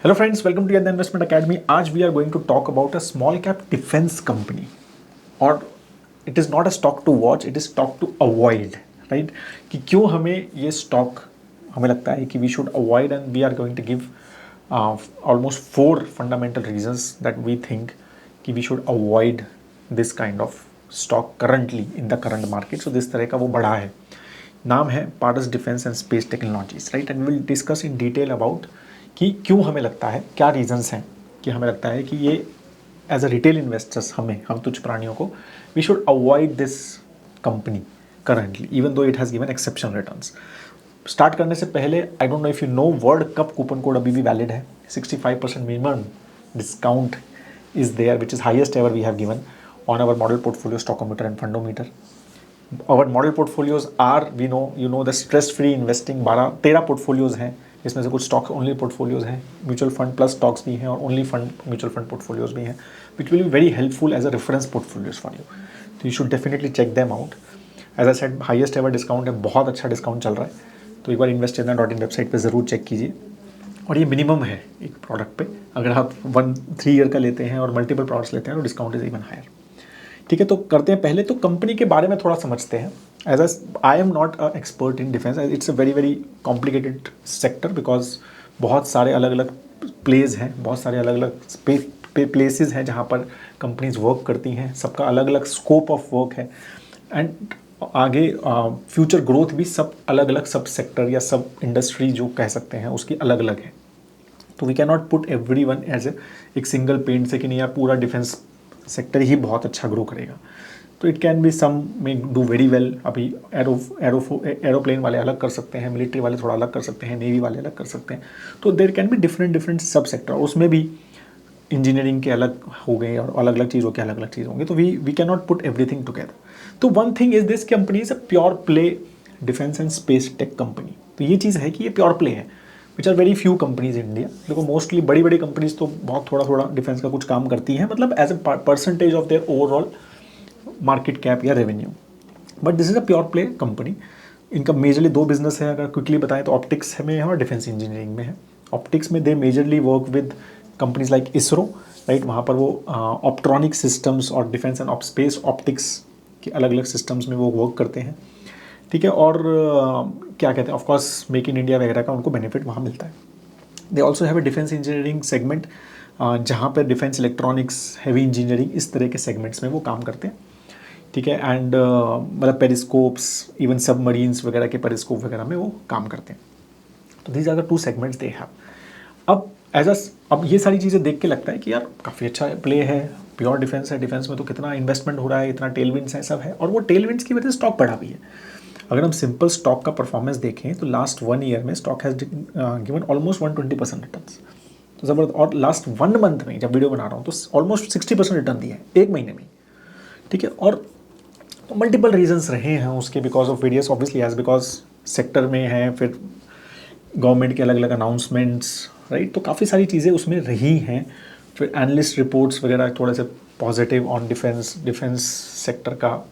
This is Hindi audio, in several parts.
Hello friends, welcome to the Investment Academy. आज we are going to talk about a small cap defense company. और it is not a stock to watch, it is stock to avoid, right? कि क्यों हमें ये stock हमें लगता है कि we should avoid, and we are going to give almost 4 fundamental reasons that we think कि we should avoid this kind of stock currently in the current market. So this तरह का वो बड़ा है, नाम है Paras defence and space technologies, right? And will discuss in detail about कि क्यों हमें लगता है, क्या रीजंस हैं कि हमें लगता है कि ये एज अ रिटेल इन्वेस्टर्स हम तुच्छ प्राणियों को we should avoid this company currently even though it has given exceptional returns. Start करने से पहले I don't know if you know, world cup coupon code अभी भी वैलिड है। 65% minimum discount is there which is highest ever we have given on our model portfolio Stockometer and Fundometer. और model portfolios are we know you know the stress free investing 13 portfolios हैं, इसमें से कुछ स्टॉक ओनली पोर्टफोलियोज हैं, म्यूचुअल फंड प्लस स्टॉक्स भी हैं और only fund mutual fund portfolios भी हैं which will be very helpful as a reference portfolios for you. तो you should definitely check them out. As I said highest ever discount है, बहुत अच्छा डिस्काउंट चल रहा है, तो एक बार investindia.in वेबसाइट पर ज़रूर चेक कीजिए। और ये मिनिमम है एक प्रोडक्ट पे, अगर आप 3 ईयर का लेते हैं और मल्टीपल प्रोडक्ट्स लेते हैं तो डिस्काउंट इज इवन हायर। ठीक है, तो करते हैं पहले तो कंपनी के बारे में थोड़ा समझते हैं। As I am not a expert in defence, it's a very very complicated sector because बहुत सारे अलग अलग प्लेज हैं, बहुत सारे अलग अलग प्लेसेस हैं जहाँ पर कंपनीज वर्क करती हैं, सबका अलग अलग स्कोप ऑफ वर्क है एंड आगे फ्यूचर ग्रोथ भी सब अलग अलग सब सेक्टर या सब इंडस्ट्री जो कह सकते हैं उसकी अलग अलग है। तो we can not put every one as एक सिंगल पेंट से कि नहीं यार पूरा डिफेंस सेक्टर ही बहुत अच्छा ग्रो करेगा। तो it can be some may do very well. अभी एरोप्लेन वाले अलग कर सकते हैं, मिलिट्री वाले थोड़ा अलग कर सकते हैं, नेवी वाले अलग कर सकते हैं। तो देर कैन बी डिफरेंट सब सेक्टर, उसमें भी इंजीनियरिंग के अलग हो गए और अलग अलग चीज़ों के अलग अलग चीज़ होंगे। तो we can not put everything together. तो one thing is this company is a pure play defence and space tech company. तो ये चीज़ है कि ये प्योर प्ले है which are very few companies in India. देखो मोस्टली बड़ी बड़ी कंपनीज तो बहुत थोड़ा थोड़ा डिफेंस का कुछ काम करती हैं, मतलब as a percentage of their overall market cap या revenue, but this is a pure play company. इनका मेजरली 2 बिजनेस है, अगर क्विकली बताएं तो ऑप्टिक्स में है और डिफेंस इंजीनियरिंग में है। ऑप्टिक्स में they majorly work with companies like ISRO, right? वहाँ पर वो ऑप्ट्रॉनिक सिस्टम्स और डिफेंस एंड स्पेस ऑप्टिक्स के अलग अलग सिस्टम्स में वो वर्क करते हैं। ठीक है, और क्या कहते हैं, ऑफकोर्स मेक इन इंडिया वगैरह का उनको बेनिफिट वहाँ मिलता है। They also have a defence engineering segment जहाँ पर डिफेंस इलेक्ट्रॉनिक्स, हैवी इंजीनियरिंग, इस तरह के सेगमेंट्स में वो काम करते हैं। ठीक है, एंड मतलब पेरिस्कोप्स, इवन सबमरीन्स वगैरह के पेरिस्कोप वगैरह में वो काम करते हैं। तो these are the 2 segments they have. अब ये सारी चीज़ें देख के लगता है कि यार काफ़ी अच्छा प्ले है, प्योर डिफेंस है, डिफेंस में तो कितना इन्वेस्टमेंट हो रहा है, इतना टेलविंड्स है, सब है, और वो टेलविंड्स की वजह से स्टॉक बढ़ा भी है। अगर हम सिंपल स्टॉक का परफॉर्मेंस देखें तो लास्ट 1 ईयर में stock has given almost 120% returns. तो ज़बरदस्त। और लास्ट 1 मंथ में जब वीडियो बना रहा हूँ तो ऑलमोस्ट 60% रिटर्न दिया है एक महीने में। ठीक है, और मल्टीपल रीजंस रहे हैं उसके, because of various obviously as because sector में है, फिर गवर्नमेंट के अलग अलग अनाउंसमेंट्स, राइट? तो काफ़ी सारी चीज़ें उसमें रही हैं। फिर एनालिस्ट रिपोर्ट्स वगैरह थोड़े से पॉजिटिव ऑन डिफेंस सेक्टर का,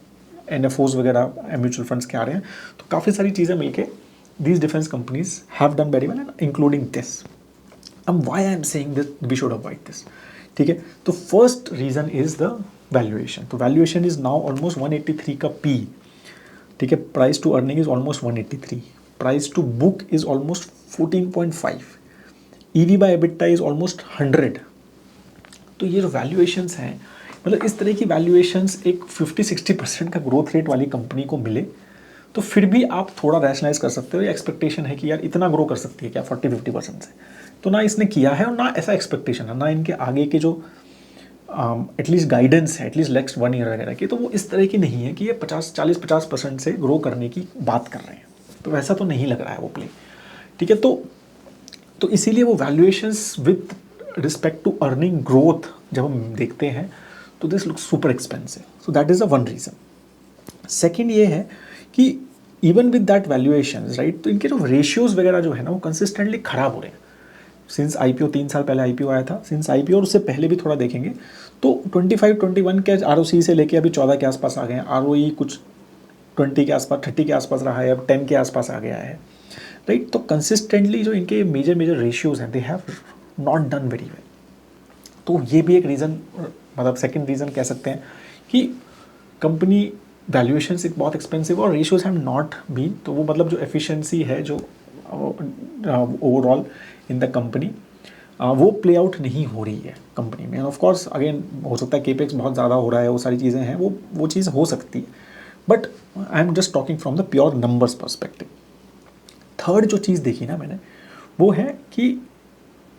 NFOs वगैरह म्यूचुअल फंड्स के आ रहे हैं। तो काफ़ी सारी चीज़ें मिलके these defence companies have done very well and including this. अब why I am saying this we should avoid this. ठीक है, तो first reason is the valuation. तो वैल्यूएशन इज़ नाउ ऑलमोस्ट 183 का P। ठीक है, price to earning is almost 183, price to book is almost 14.5, EV by EBITDA is almost 100। तो ये जो वैल्यूएशंस हैं, मतलब इस तरह की वैल्यूएशंस एक 50-60% का ग्रोथ रेट वाली कंपनी को मिले तो फिर भी आप थोड़ा रैशनलाइज कर सकते हो। ये एक्सपेक्टेशन है कि यार इतना ग्रो कर सकती है क्या 40-50% से, तो ना इसने किया है और ना ऐसा एक्सपेक्टेशन है, ना इनके आगे के जो एटलीस्ट गाइडेंस है, एटलीस्ट नेक्स्ट 1 ईयर वगैरह की, तो वो इस तरह की नहीं है कि ये 40-50% से ग्रो करने की बात कर रहे हैं। तो वैसा तो नहीं लग रहा है वो प्ले। ठीक है, तो इसीलिए वो valuations with respect to earning growth जब हम देखते हैं तो this looks super expensive. So that is a one reason. Second ये है कि even with that valuations, right, तो इनके जो रेशियोज़ वगैरह जो है ना वो कंसिस्टेंटली ख़राब हो रहे हैं। सिंस IPO 3 साल पहले IPO आया था, सिंस IPO और उससे पहले भी थोड़ा देखेंगे तो 25-21 के ROC से लेके अभी 14 के आसपास आ गए हैं। ROE कुछ 20 के आसपास, 30 के आसपास रहा है, अब 10 के आसपास आ गया है, राइट? तो कंसिस्टेंटली जो इनके मेजर रेशियोज़ हैं they have not done very well. तो ये भी एक रीज़न, मतलब सेकंड रीज़न कह सकते हैं कि कंपनी वैल्यूएशंस एक बहुत एक्सपेंसिव और रेशियोज हैव नॉट बीन, तो वो मतलब जो एफिशिएंसी है जो ओवरऑल इन द कंपनी वो प्ले आउट नहीं हो रही है कंपनी में। ऑफ कोर्स अगेन हो सकता है केपेक्स बहुत ज़्यादा हो रहा है, वो सारी चीज़ें हैं, वो चीज़ हो सकती है, but I am just talking from the pure numbers perspective. Third जो चीज़ देखी ना मैंने वो है कि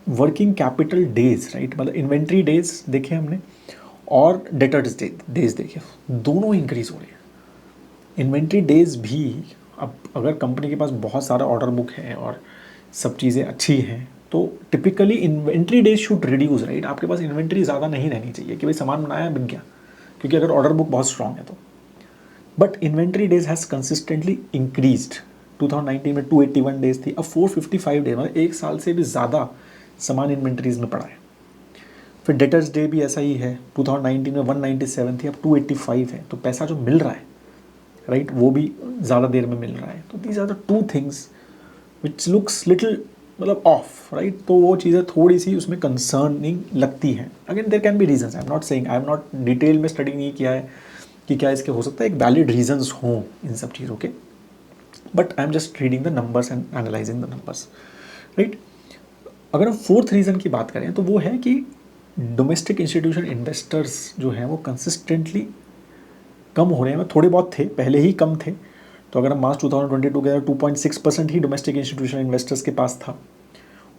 वर्किंग कैपिटल डेज, राइट, मतलब इन्वेंट्री डेज देखे हमने और डेटर्स डेज देखे, दोनों इंक्रीज हो रहे हैं। इन्वेंट्री डेज भी, अब अगर कंपनी के पास बहुत सारा ऑर्डर बुक है और सब चीज़ें अच्छी हैं तो typically inventory days should reduce, right. आपके पास इन्वेंट्री ज़्यादा नहीं रहनी चाहिए कि भाई सामान बनाया बिक गया, क्योंकि अगर ऑर्डर बुक बहुत स्ट्रांग है तो। But inventory days has consistently increased. 2019 में 281 डेज थी, अब 455 डेज, मतलब एक साल से भी ज़्यादा सामान इन्वेंट्रीज में पड़ा है। फिर डेटर्स डे भी ऐसा ही है, 2019 में 197 थी, अब 285 है, तो पैसा जो मिल रहा है, राइट, वो भी ज़्यादा देर में मिल रहा है। तो these are the two things which looks little मतलब ऑफ, राइट। तो वो चीज़ें थोड़ी सी उसमें कंसर्निंग लगती हैं। Again there can be reasons, I am not saying, I am not detail में स्टडी नहीं किया है कि क्या इसके हो सकता है एक वैलिड रीजंस हों इन सब चीज़ों के, but I am just reading the numbers and analysing the numbers, right. अगर हम फोर्थ रीज़न की बात करें तो वो है कि डोमेस्टिक इंस्टीट्यूशन इन्वेस्टर्स जो हैं वो कंसिस्टेंटली कम हो रहे हैं। थोड़े बहुत थे, पहले ही कम थे, तो अगर हम मार्च 2022 के 2.6% ही डोमेस्टिक इंस्टीट्यूशन इन्वेस्टर्स के पास था,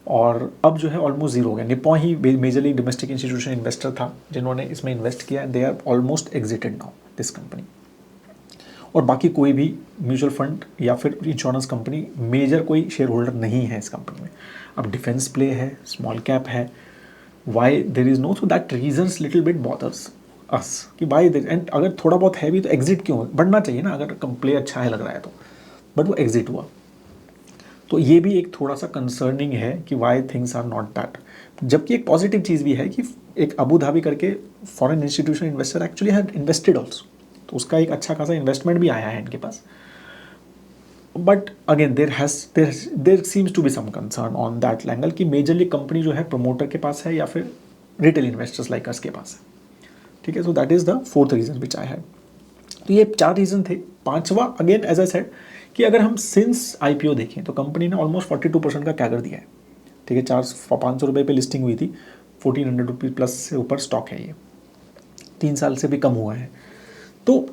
और अब जो है ऑलमोस्ट जीरो हो गया। निपॉन ही मेजरली डोमेस्टिक इंस्टीट्यूशन इन्वेस्टर था जिन्होंने इसमें इन्वेस्ट किया, they are almost exited now this company. और बाकी कोई भी म्यूचुअल फंड या फिर इंश्योरेंस कंपनी मेजर कोई शेयर होल्डर नहीं है इस कंपनी में। अब डिफेंस प्ले है, स्मॉल कैप है, why there is no, so that reasons little bit bothers us कि वाई देर, एंड अगर थोड़ा बहुत है भी तो एग्जिट क्यों, बढ़ना चाहिए ना अगर प्ले अच्छा है लग रहा है तो, बट वो एग्जिट हुआ। तो ये भी एक थोड़ा सा कंसर्निंग है कि why things are not that. जबकि एक पॉजिटिव चीज़ भी है कि एक अबू धाबी करके foreign institution investor actually had invested also, तो उसका एक अच्छा खासा इन्वेस्टमेंट भी आया है इनके पास। But again there seems to be some concern on that angle कि मेजरली कंपनी जो है प्रमोटर के पास है या फिर रिटेल इन्वेस्टर्स लाइक अस के पास है, ठीक है। सो that is the fourth reason which I had. तो ये 4 रीज़न थे। पांचवा अगेन एज आई सेड कि अगर हम सिंस आईपीओ देखें तो कंपनी ने ऑलमोस्ट 42% का कैगर दिया है, ठीक है। 500 रुपये पे लिस्टिंग हुई थी, 1400 रुपीज़ प्लस से ऊपर स्टॉक है, ये 3 साल से भी कम हुआ है। तो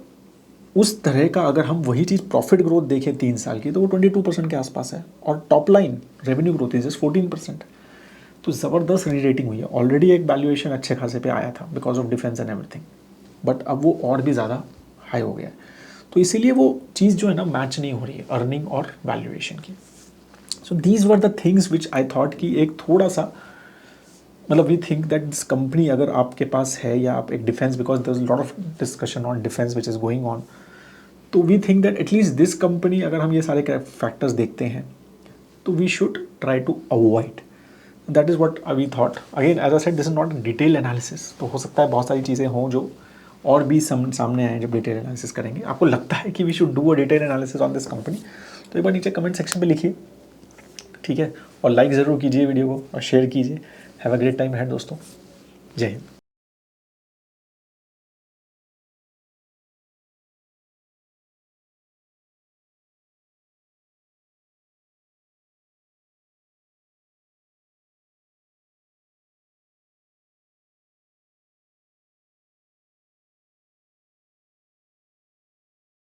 उस तरह का अगर हम वही चीज़ प्रॉफिट ग्रोथ देखें 3 साल की तो वो 22% के आसपास है, और top line revenue growth is 14%। तो ज़बरदस्त री रेटिंग हुई है। ऑलरेडी एक वैल्यूएशन अच्छे खासे पे आया था because of defence and everything, but अब वो और भी ज़्यादा हाई हो गया है। तो इसीलिए वो चीज़ जो है ना मैच नहीं हो रही है अर्निंग और वैल्यूएशन की। So these were the things which I thought कि एक थोड़ा सा मतलब we think that this company अगर आपके पास है या आप एक defence, because there is lot of discussion on defence which is going on, तो we think that at least this company अगर हम ये सारे फैक्टर्स देखते हैं तो we should try to avoid. That is what we thought. Again as I said this is not detail analysis, तो हो सकता है बहुत सारी चीज़ें हों जो और भी सामने आए जब डिटेल एनालिसिस करेंगे। आपको लगता है कि we should do a detail analysis on this company तो एक बार नीचे कमेंट सेक्शन में लिखिए, ठीक है। और लाइक ज़रूर कीजिए वीडियो को और शेयर कीजिए। हैव अ ग्रेट टाइम है दोस्तों। जय हिंद।